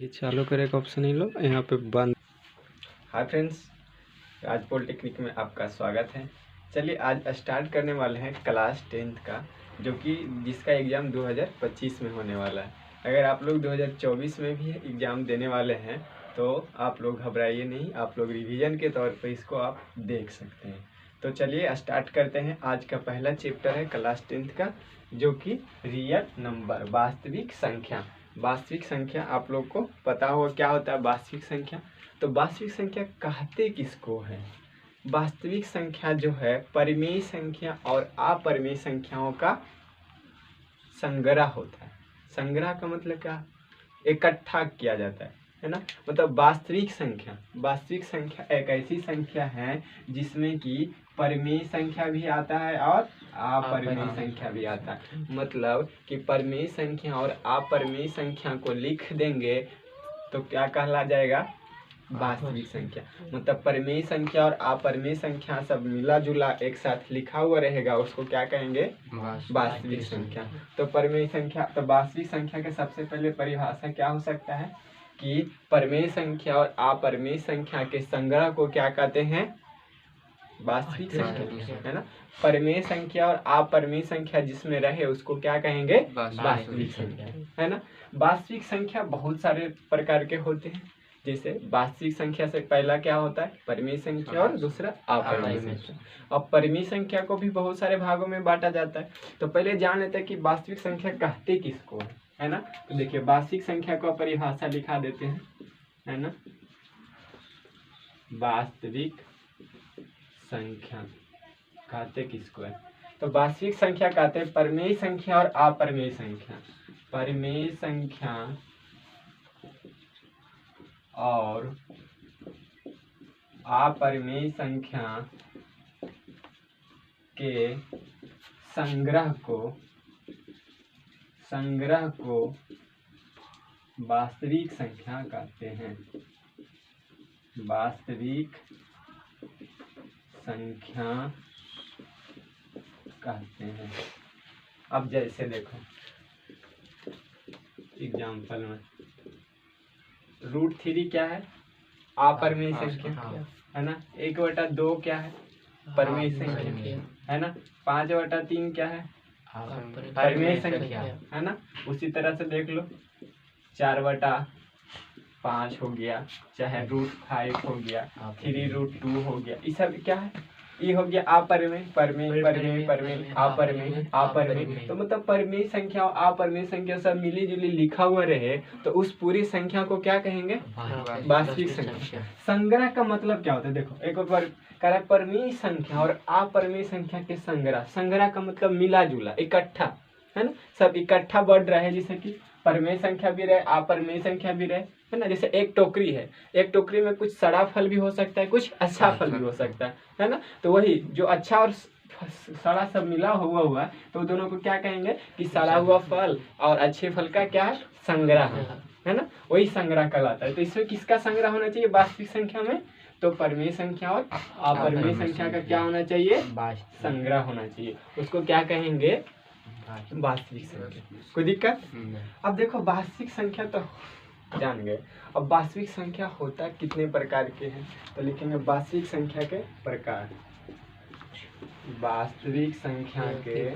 ये चालू करे का ऑप्शन ही लो यहाँ पे बंद। हाय फ्रेंड्स, आज पॉलिटेक्निक में आपका स्वागत है। चलिए आज स्टार्ट करने वाले हैं क्लास 10th का, जो कि जिसका एग्ज़ाम 2025 में होने वाला है। अगर आप लोग 2024 में भी एग्ज़ाम देने वाले हैं तो आप लोग घबराइए नहीं, आप लोग रिवीजन के तौर पर इसको आप देख सकते हैं। तो चलिए स्टार्ट करते हैं। आज का पहला चैप्टर है क्लास 10th का, जो कि रियल नंबर, वास्तविक संख्या। वास्तविक संख्या आप लोग को पता होगा क्या होता है वास्तविक संख्या। तो वास्तविक संख्या कहते किसको है? वास्तविक संख्या जो है परिमेय संख्या और अपरिमेय संख्याओं का संग्रह होता है। संग्रह का मतलब क्या? इकट्ठा किया जाता है ना। मतलब वास्तविक संख्या एक ऐसी संख्या है जिसमें कि परिमेय संख्या भी आता है और अपरिमेय संख्या भी आता है। मतलब कि परिमेय संख्या और अपरिमेय संख्या को लिख देंगे तो क्या कहला जाएगा? वास्तविक संख्या। मतलब परिमेय संख्या और अपरिमेय संख्या सब मिला जुला एक साथ लिखा हुआ रहेगा, उसको क्या कहेंगे? वास्तविक संख्या। तो परिमेय संख्या, तो वास्तविक संख्या के सबसे पहले परिभाषा क्या हो सकता है कि परिमेय संख्या और अपरिमेय संख्या के संग्रह को क्या कहते हैं? वास्तविक संख्या, है ना। परिमेय संख्या और अपरिमेय संख्या जिसमें रहे उसको क्या कहेंगे? वास्तविक संख्या, है ना। वास्तविक संख्या बहुत सारे प्रकार के होते हैं। जैसे वास्तविक संख्या से पहला क्या होता है? परिमेय संख्या और दूसरा अपरिमेय संख्या। और परिमेय संख्या को भी बहुत सारे भागों में बांटा जाता है। तो पहले जान लेते हैं कि वास्तविक संख्या कहते किसको है ना। तो देखिए वास्तविक संख्या को परिभाषा लिखा देते हैं, है ना। वास्तविक संख्या कहते किसको है? तो वास्तविक संख्या कहते हैं परिमेय संख्या और अपरिमेय संख्या। परिमेय संख्या और अपरिमेय संख्या के संग्रह को वास्तविक संख्या कहते हैं। वास्तविक संख्या कहते हैं। अब जैसे देखो एग्जाम्पल में √3 क्या है? अपरिमेय संख्या, है ना। 1/2 क्या है? परिमेय संख्या, है ना। 5/3 क्या है? परिमेय संख्या, है ना। उसी तरह से देख लो 4/5 हो गया, चाहे √5 हो गया, 3√2 हो गया, ये सब क्या है? ये हो गया अपरिमेय। अपरिमेय। तो मतलब परिमेय संख्या और अपरिमेय संख्या सब मिली जुली लिखा हुआ रहे तो उस पूरी संख्या को क्या कहेंगे? वास्तविक संख्या। संग्रह का मतलब क्या होता है? देखो एक बार कह रहा है परिमेय संख्या और अपरिमेय संख्या के संग्रह। संग्रह का मतलब मिला जुला, इकट्ठा, है ना। सब इकट्ठा बढ़ रहा है, जैसे कि परिमेय संख्या भी रहे, अपरिमेय संख्या भी रहे, है ना। जैसे एक टोकरी है, एक टोकरी में कुछ सड़ा फल भी हो सकता है, कुछ अच्छा फल भी हो सकता है ना। तो वही जो अच्छा और सड़ा सब मिला हुआ तो दोनों को क्या कहेंगे कि सड़ा हुआ फल और अच्छे फल का क्या है? संग्रह, है ना। वही संग्रह कहलाता है। तो इसमें किसका संग्रह होना चाहिए वास्तविक संख्या में? तो परिमेय संख्या और अपरिमेय संख्या का क्या होना चाहिए? संग्रह होना चाहिए। उसको क्या कहेंगे? वास्तविक संख्या। कोई दिक्कत? अब देखो वास्तविक संख्या तो जान गए। अब वास्तविक संख्या होता कितने प्रकार के हैं तो लिखेंगे वास्तविक संख्या के प्रकार। वास्तविक संख्या के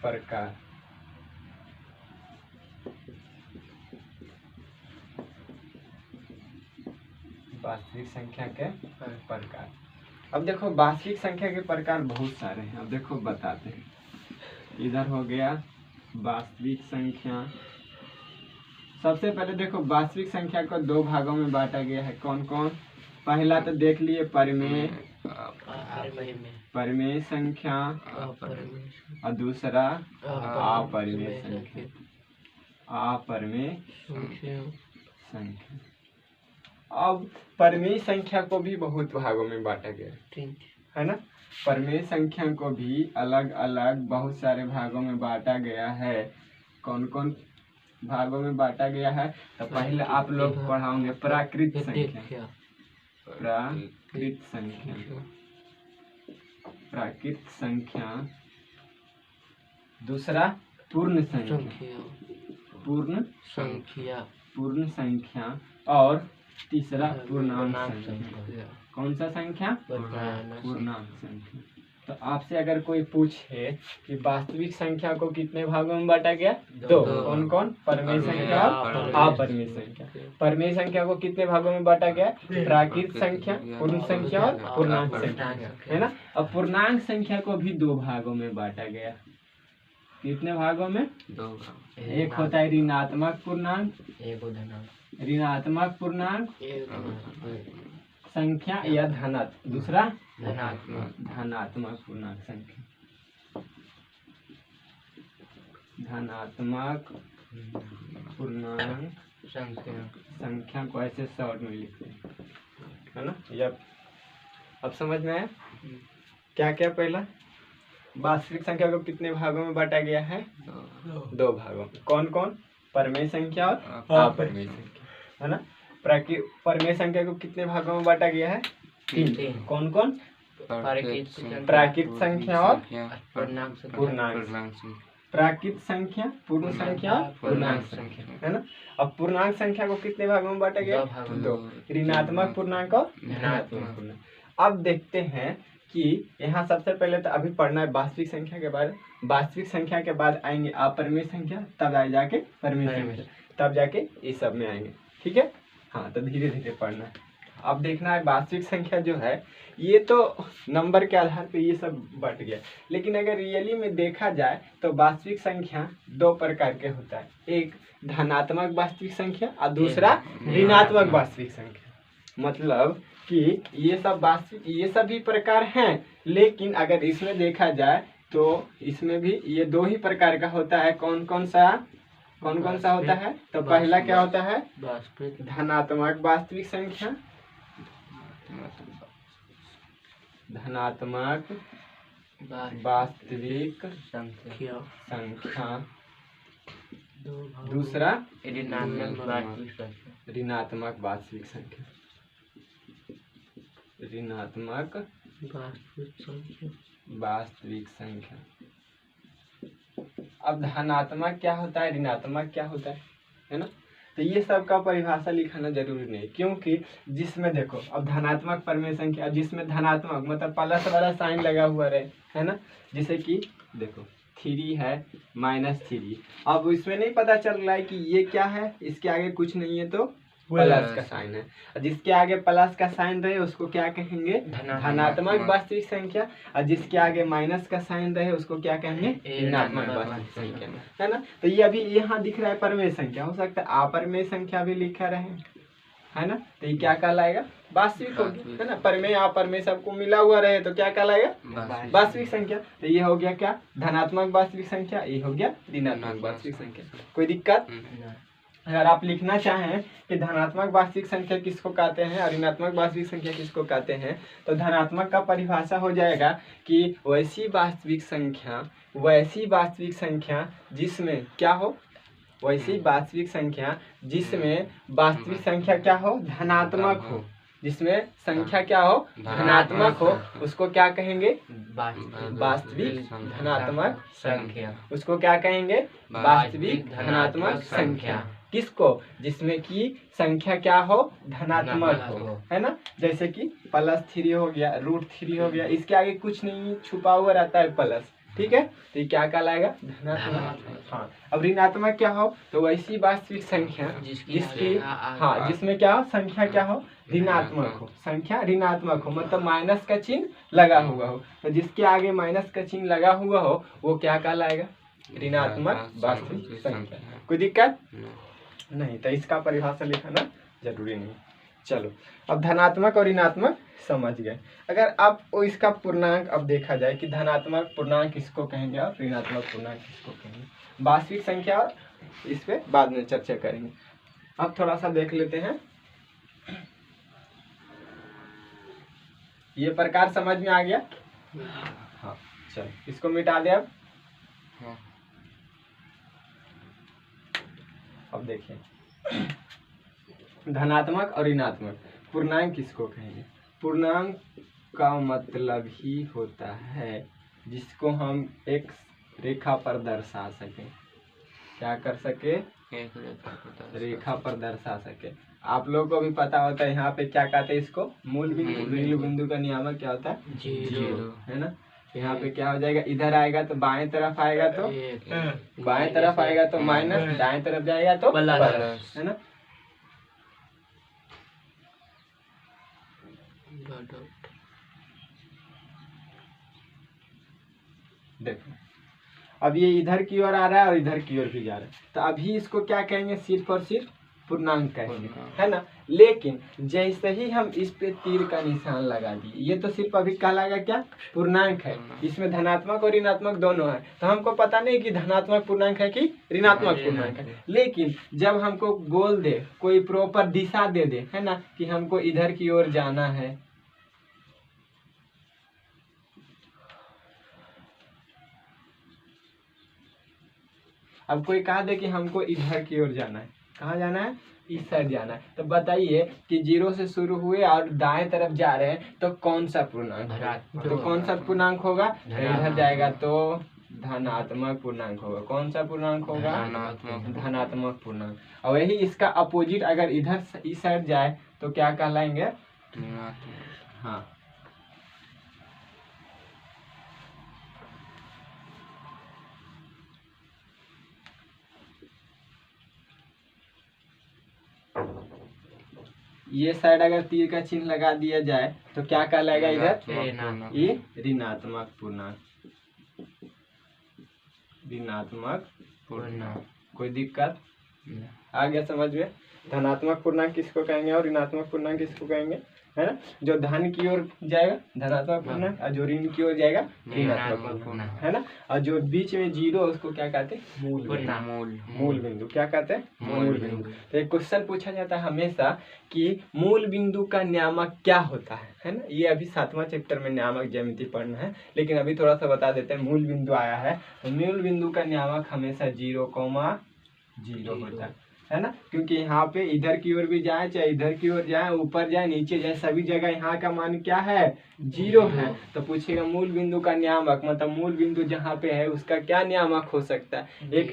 प्रकार। वास्तविक संख्या के प्रकार। अब देखो वास्तविक संख्या के प्रकार बहुत सारे हैं। अब देखो बताते हैं। इधर हो गया वास्तविक संख्या। सबसे पहले देखो वास्तविक संख्या को दो भागों में बांटा गया है। कौन कौन? पहला तो देख लिए परिमेय संख्या और दूसरा अपरिमेय संख्या। अपरिमेय संख्या। अब परिमेय संख्या को भी बहुत भागों में बांटा गया है ना। परिमेय संख्या को भी अलग अलग बहुत सारे भागों में बांटा गया है। कौन कौन भागों में बांटा गया है? तो पहले आप लोग पढ़ाओगे प्राकृत संख्या। प्राकृत संख्या। दूसरा पूर्ण संख्या, संख्या पूर्ण संख्या पूर्ण संख्या, और तीसरा पूर्णांक संख्या। संख्या कौन सा संख्या? पूर्णांक पूर्णांक संख्या। तो आपसे अगर कोई पूछे कि वास्तविक संख्या को कितने भागों में बांटा गया? दो। कौन कौन? परमेय संख्या और अपरिमेय संख्या। परमेय संख्या को कितने भागों में बांटा गया? प्राकृत संख्या, पूर्ण संख्या और पूर्णांक संख्या, है ना। अब पूर्णांक संख्या को भी दो भागों में बांटा गया। कितने भागों में? दो। एक होता है ऋणात्मक पूर्णांक, एक धनात्मक, ऋणात्मक पूर्णांक एक संख्या या धनात्मक, दूसरा धनात्मक, धनात्मक पूर्णांक संख्या। धनात्मक पूर्णांक संख्या संख्या को ऐसे शॉर्ट में लिखते हैं, है ना। ये अब समझ में आया क्या क्या? पहला, वास्तविक संख्या को कितने भागों में बांटा गया है? दो भागों में। कौन कौन? परमेय संख्या और अपरिमेय संख्या, है ना। परमेय संख्या को कितने भागों में बांटा गया है? तीन। कौन कौन? प्राकृत संख्या और पूर्णांक पूर्णांक। प्राकृत संख्या, पूर्ण संख्या और पूर्णांक संख्या, है ना। अब पूर्णांक संख्या को कितने भागों में बांटा गया? दो। ऋणात्मक पूर्णांक और धनात्मक पूर्णांक। अब देखते हैं कि यहाँ सबसे पहले तो अभी पढ़ना है वास्तविक संख्या के बारे में। वास्तविक संख्या के बाद आएंगे अपरिमेय संख्या, तब आए जाके परिमेय संख्या, तब जाके ये सब में आएंगे, ठीक है। हाँ, तो धीरे धीरे पढ़ना है। अब देखना है वास्तविक संख्या जो है, ये तो नंबर के आधार पे ये सब बट गया, लेकिन अगर रियली में देखा जाए तो वास्तविक संख्या दो प्रकार के होता है। एक धनात्मक वास्तविक संख्या और दूसरा ऋणात्मक वास्तविक संख्या। मतलब कि ये सब वास्तविक, ये सभी प्रकार हैं, लेकिन अगर इसमें देखा जाए तो इसमें भी ये दो ही प्रकार का होता है। कौन कौन सा होता है? तो पहला क्या होता है? धनात्मक वास्तविक संख्या, धनात्मक वास्तविक संख्या। दूसरा ऋणात्मक वास्तविक संख्या, ऋणात्मक वास्तविक संख्या, ऋणात्मक वास्तविक संख्या। अब धनात्मक क्या होता है, ऋणात्मक क्या होता है ना। तो ये सब का परिभाषा लिखाना जरूरी नहीं, क्योंकि जिसमें देखो अब धनात्मक परमेय संख्या, जिसमें धनात्मक मतलब प्लस वाला साइन लगा हुआ रहे, है ना। जैसे कि देखो 3 है -3, अब इसमें नहीं पता चल रहा है कि ये क्या है, इसके आगे कुछ नहीं है तो प्लस का साइन है, और जिसके आगे प्लस का साइन रहे उसको क्या कहेंगे? धनात्मक वास्तविक संख्या, और जिसके आगे माइनस का साइन रहे उसको क्या कहेंगे? ऋणात्मक वास्तविक संख्या, है ना। तो ये अभी यहाँ दिख रहा है परमेय संख्या, हो सकता है अपरिमेय संख्या भी लिखा रहे, है ना। तो ये क्या कहलाएगा? वास्तविक होगी, है ना। परमेय अपरिमेय सबको मिला हुआ रहे तो क्या कहलाएगा? वास्तविक संख्या। तो ये हो गया क्या? धनात्मक वास्तविक संख्या, ये हो गया ऋणात्मक वास्तविक संख्या। कोई दिक्कत? अगर आप लिखना चाहें कि धनात्मक वास्तविक संख्या किसको कहते हैं और ऋणात्मक वास्तविक संख्या किसको कहते हैं, तो धनात्मक का परिभाषा हो जाएगा कि वैसी वास्तविक संख्या जिसमें क्या हो? वैसी वास्तविक संख्या जिसमें वास्तविक संख्या क्या हो? धनात्मक हो। जिसमें संख्या क्या हो? धनात्मक हो, उसको क्या कहेंगे? वास्तविक धनात्मक संख्या। उसको क्या कहेंगे? वास्तविक धनात्मक संख्या। किसको? जिसमें कि संख्या क्या हो? धनात्मक हो, है ना। जैसे कि +3 हो गया, √3 हो गया, इसके आगे कुछ नहीं छुपा हुआ रहता है प्लस, ठीक है। तो ये क्या कहलाएगा? धनात्मक। हाँ, अब ऋणात्मक क्या हो? तो वैसी वास्तविक संख्या जिसकी हाँ जिसमें क्या हो? संख्या क्या हो? ऋणात्मक हो। संख्या ऋणात्मक हो मतलब माइनस का चिन्ह लगा हुआ हो, तो जिसके आगे माइनस का चिन्ह लगा हुआ हो वो क्या कहलाएगा? ऋणात्मक वास्तविक संख्या। कोई दिक्कत नहीं, तो इसका परिभाषा लिखाना जरूरी नहीं। चलो, अब धनात्मक और ऋणात्मक समझ गए। अगर आप इसका पूर्णांक अब देखा जाए कि धनात्मक पूर्णांक किसको कहेंगे और ऋणात्मक पूर्णांक किसको कहेंगे, वास्तविक संख्या, और इस पे बाद में चर्चा करेंगे। अब थोड़ा सा देख लेते हैं। ये प्रकार समझ में आ गया? हाँ, चलो इसको मिटा दे। अब देखिए, धनात्मक और ऋणात्मक पूर्णांक किसको कहेंगे? पूर्णांक का मतलब ही होता है जिसको हम एक रेखा पर दर्शा सकें। क्या कर सके, एक रेखा पर दर्शा रेखा पर दर्शा सके। आप लोगों को भी पता होता है यहाँ पे क्या कहते हैं इसको, मूल बिंदु। मूल बिंदु का नियामक क्या होता है, जीरो है ना। यहाँ पे क्या हो जाएगा, इधर आएगा तो बाएं तरफ आएगा तो एक बाएं तरफ आएगा तो माइनस, दाएं तरफ जाएगा तो प्लस, है ना। देखो अब ये इधर की ओर आ रहा है और इधर की ओर भी जा रहा है, तो अभी इसको क्या कहेंगे, सिर्फ और सिर्फ पूर्णांक कहेंगे, है ना। लेकिन जैसे ही हम इस पे तीर का निशान लगा दिए, ये तो सिर्फ अभी कहलाएगा क्या, पूर्णांक है। इसमें धनात्मक और ऋणात्मक दोनों है, तो हमको पता नहीं कि धनात्मक पूर्णांक है कि ऋणात्मक पूर्णांक है। लेकिन जब हमको गोल दे, कोई प्रॉपर दिशा दे दे, है ना, कि हमको इधर की ओर जाना है, अब कोई कहा दे कि हमको इधर की ओर जाना है, कहाँ जाना है, इस साइड जाना है, तो बताइए कि 0 से शुरू हुए और दाएं तरफ जा रहे हैं तो कौन सा पूर्णांक होगा, तो कौन सा पूर्णांक होगा, इधर जाएगा तो धनात्मक पूर्णांक होगा। कौन सा पूर्णांक होगा, धनात्मक पूर्णांक। और वही इसका अपोजिट अगर इधर इस साइड जाए तो क्या कहलाएंगे, हाँ ये साइड अगर तीर का चिन्ह लगा दिया जाए तो क्या कहलाएगा, इधर ये ऋणात्मक पूर्णांक, ऋणात्मक पूर्णांक। कोई दिक्कत आ गया समझ में। धनात्मक पूर्णांक किसको कहेंगे और ऋणात्मक पूर्णांक किसको कहेंगे, है ना। जो धन की ओर जाएगा धनात्मक पूर्णांक और जो ऋण की ओर जाएगा ऋणात्मक पूर्णांक, है ना। और जो बीच में 0 उसको क्या कहते हैं, मूल बिंदु। क्या कहते हैं, मूल बिंदु। तो एक क्वेश्चन पूछा जाता है हमेशा कि मूल बिंदु का नियामक क्या होता है ना। ये अभी 7वां चैप्टर में नियामक ज्यामिति पढ़ना है, लेकिन अभी थोड़ा सा बता देते हैं। मूल बिंदु आया है तो मूल बिंदु का नियामक हमेशा 0,0 होता है ना, क्योंकि यहाँ पे इधर की ओर भी जाए चाहे इधर की ओर जाए, ऊपर जाए नीचे जाए, सभी जगह यहाँ का मान क्या है, 0 है। तो पूछेगा मूल बिंदु का नियामक, मतलब मूल बिंदु जहाँ पे है उसका क्या नियामक हो सकता है। एक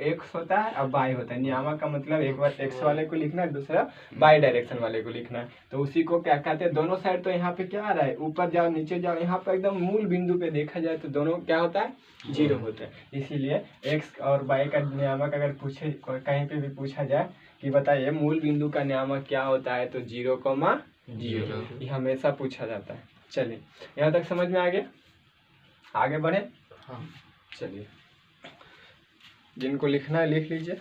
एक्स होता है और वाई होता है। नियामक का मतलब एक बार एक्स वाले को लिखना है, दूसरा वाई डायरेक्शन वाले को लिखना है। तो उसी को क्या कहते हैं, दोनों साइड तो यहाँ पे क्या आ रहा है, ऊपर जाओ नीचे जाओ, यहाँ पे एकदम मूल बिंदु पे देखा जाए तो दोनों क्या होता है, 0 होता है। इसीलिए एक्स और वाई का नियामक अगर पूछे कहीं पे भी पूछा जाए कि बताइए मूल बिंदु का नियामक क्या होता है, तो 0,0 ये हमेशा पूछा जाता है। चलिए यहाँ तक समझ में आ गया, आगे बढ़े। हाँ। चलिए जिनको लिखना है लिख लीजिए।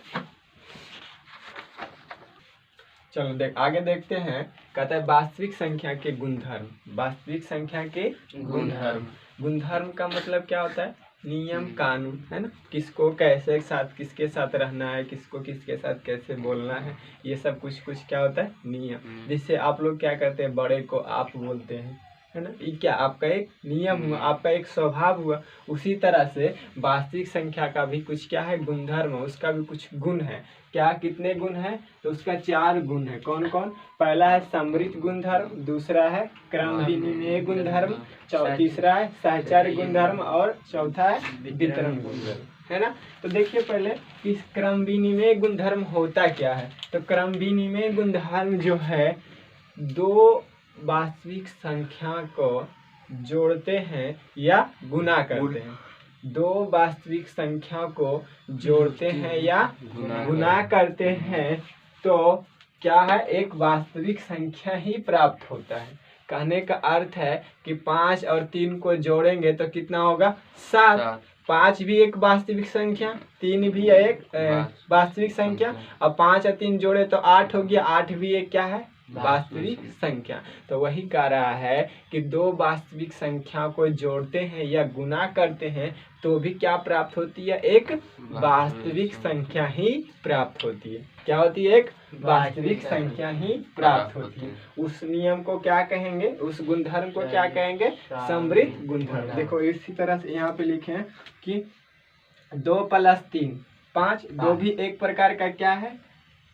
चलो आगे देखते हैं। कहता है वास्तविक संख्या के गुणधर्म। वास्तविक संख्या के गुणधर्म। गुणधर्म का मतलब क्या होता है, नियम कानून, है ना। किसको कैसे साथ किसके साथ रहना है, किसको किसके साथ कैसे बोलना है, ये सब कुछ क्या होता है, नियम। जिससे आप लोग क्या करते हैं, बड़े को आप बोलते हैं, है ना। ये क्या आपका एक नियम हुआ, आपका एक स्वभाव हुआ। उसी तरह से वास्तविक संख्या का भी कुछ क्या है, गुणधर्म, उसका भी कुछ गुण है। क्या कितने गुण है, तो उसका 4 गुण है। कौन कौन, पहला है समृद्ध गुणधर्म, दूसरा है क्रम विनिमेय गुणधर्म, तीसरा है सहचर्य गुणधर्म और चौथा है वितरण गुणधर्म, है ना। तो देखिए पहले इस क्रम विनिमेय गुणधर्म होता क्या है। तो क्रम विनिमेय गुणधर्म जो है, 2 वास्तविक संख्या को जोड़ते हैं या गुना करते हैं। 2 वास्तविक संख्या को जोड़ते हैं या गुना करते हैं तो क्या है, एक वास्तविक संख्या ही प्राप्त होता है। कहने का अर्थ है कि 5 और 3 को जोड़ेंगे तो कितना होगा, 7। 5 भी एक वास्तविक संख्या, 3 भी एक वास्तविक संख्या, और 5 और 3 जोड़े तो 8 हो गया। 8 भी एक क्या है, वास्तविक संख्या। तो वही कह रहा है कि 2 वास्तविक संख्या को जोड़ते हैं या गुना करते हैं तो भी क्या प्राप्त होती है, एक वास्तविक संख्या ही प्राप्त होती है। क्या होती है, एक वास्तविक संख्या ही प्राप्त होती है। उस नियम को क्या कहेंगे, उस गुणधर्म को क्या कहेंगे, समृद्ध गुणधर्म। देखो इसी तरह से यहाँ पे लिखे हैं कि 2 + 3 5, 2 भी एक प्रकार का क्या है,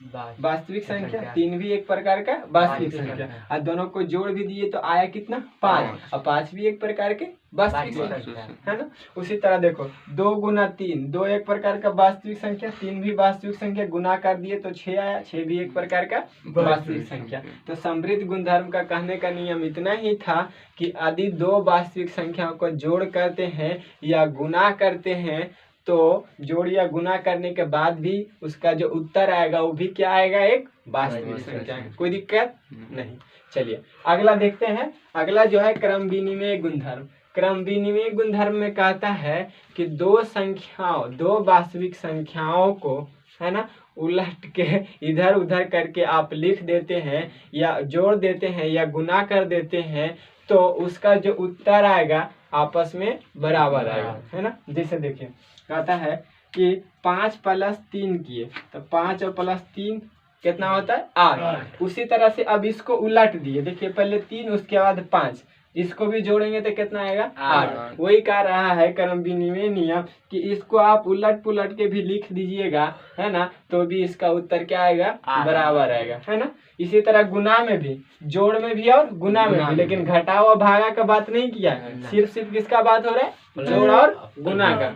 वास्तविक संख्या, 3 भी एक प्रकार का वास्तविक संख्या, और दोनों को जोड़ भी दिए तो आया कितना 5, और 5 भी एक प्रकार के वास्तविक संख्या है ना। उसी तरह देखो 2 गुना 3, 2 एक प्रकार का वास्तविक संख्या, 3 भी वास्तविक संख्या, गुना कर दिए तो 6 आया, 6 भी एक प्रकार का वास्तविक संख्या। तो समृद्ध गुणधर्म का कहने का नियम इतना ही था कि यदि 2 वास्तविक संख्याओं को जोड़ करते हैं या गुना करते हैं तो जोड़ या गुना करने के बाद भी उसका जो उत्तर आएगा वो भी क्या आएगा, एक वास्तविक संख्या है। कोई दिक्कत नहीं। चलिए अगला देखते हैं। अगला जो है क्रम विनिमय गुणधर्म। क्रम विनिमय गुणधर्म में कहता है कि 2 वास्तविक संख्याओं को है ना उलट के इधर उधर करके आप लिख देते हैं या जोड़ देते हैं या गुना कर देते हैं तो उसका जो उत्तर आएगा आपस में बराबर आएगा, है ना। जैसे देखिए कहता है कि 5 + 3 किए तो 5 और +3 कितना होता है 8। उसी तरह से अब इसको उलट दिए, देखिए पहले 3 उसके बाद 5, इसको भी जोड़ेंगे तो कितना आएगा 8। वही कह रहा है क्रम विनिमय नियम कि इसको आप उलट पुलट के भी लिख दीजिएगा है ना तो भी इसका उत्तर क्या आएगा, बराबर आएगा, है ना। इसी तरह गुना में भी, जोड़ में भी और गुना में भी, लेकिन घटाव और भागा का बात नहीं किया है, सिर्फ किसका बात हो रहा है, जोड़ और गुना का।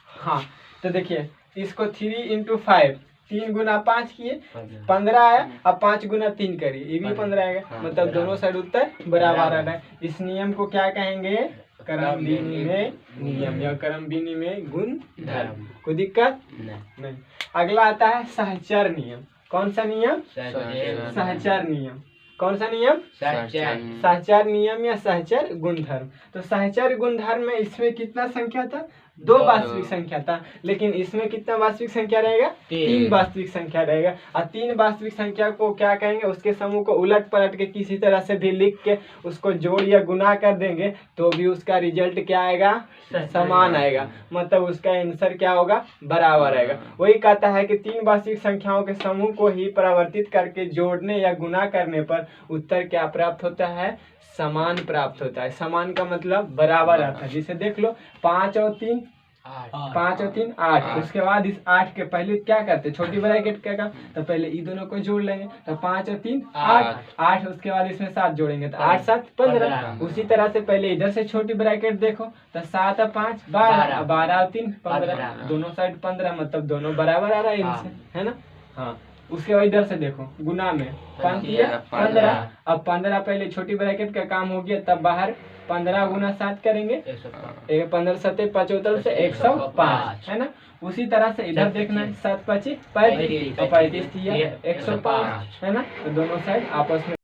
हाँ तो देखिए इसको 3 × 5, 3 गुना 5 किए 15 आया, अब 5 गुना 3 करिए ये भी 15 आएगा, मतलब दोनों साइड उत्तर बराबर आ रहा है। इस नियम को क्या कहेंगे, क्रम विनिमय नियम या क्रम विनिमय गुणधर्म। कोई दिक्कत नहीं। अगला आता है सहचर नियम। कौन सा नियम, सहचर नियम। कौन सा नियम, सहचर नियम या सहचर गुणधर्म। तो सहचर गुणधर्म में इसमें कितना संख्या था, 2 वास्तविक संख्या था, लेकिन इसमें कितना वास्तविक संख्या रहेगा, 3 वास्तविक संख्या रहेगा। और 3 वास्तविक संख्या को क्या कहेंगे, उसके समूह को उलट पलट के किसी तरह से भी लिख के उसको जोड़ या गुना कर देंगे तो भी उसका रिजल्ट क्या आएगा, समान आएगा, मतलब उसका आंसर क्या होगा, बराबर आएगा। वही कहता है कि 3 वास्तविक संख्याओं के समूह को ही परिवर्तित करके जोड़ने या गुना करने पर उत्तर क्या प्राप्त होता है, समान प्राप्त होता है। समान का मतलब बराबर आता है। जैसे देख लो 5 और 3 8। उसके बाद इस 8 के पहले क्या करते, छोटी ब्रैकेट का तो पहले ये दोनों को जोड़ लेंगे तो 5 और 3 8, उसके बाद इसमें 7 जोड़ेंगे तो 8 7 15। उसी तरह से पहले इधर से छोटी ब्रैकेट देखो तो 7 और 5 12, 12 और 3 15, दोनों साइड 15, मतलब दोनों बराबर आ रहा है इनसे, है ना। हाँ उसके बाद इधर से देखो गुना में 15, अब 15 पहले छोटी ब्रैकेट का काम हो गया, तब बाहर 15 गुना 7 करेंगे, 15 7 75 से 105, है ना। उसी तरह से इधर देखना है 7 5 35 और 35 105, है ना। तो दोनों साइड आपस में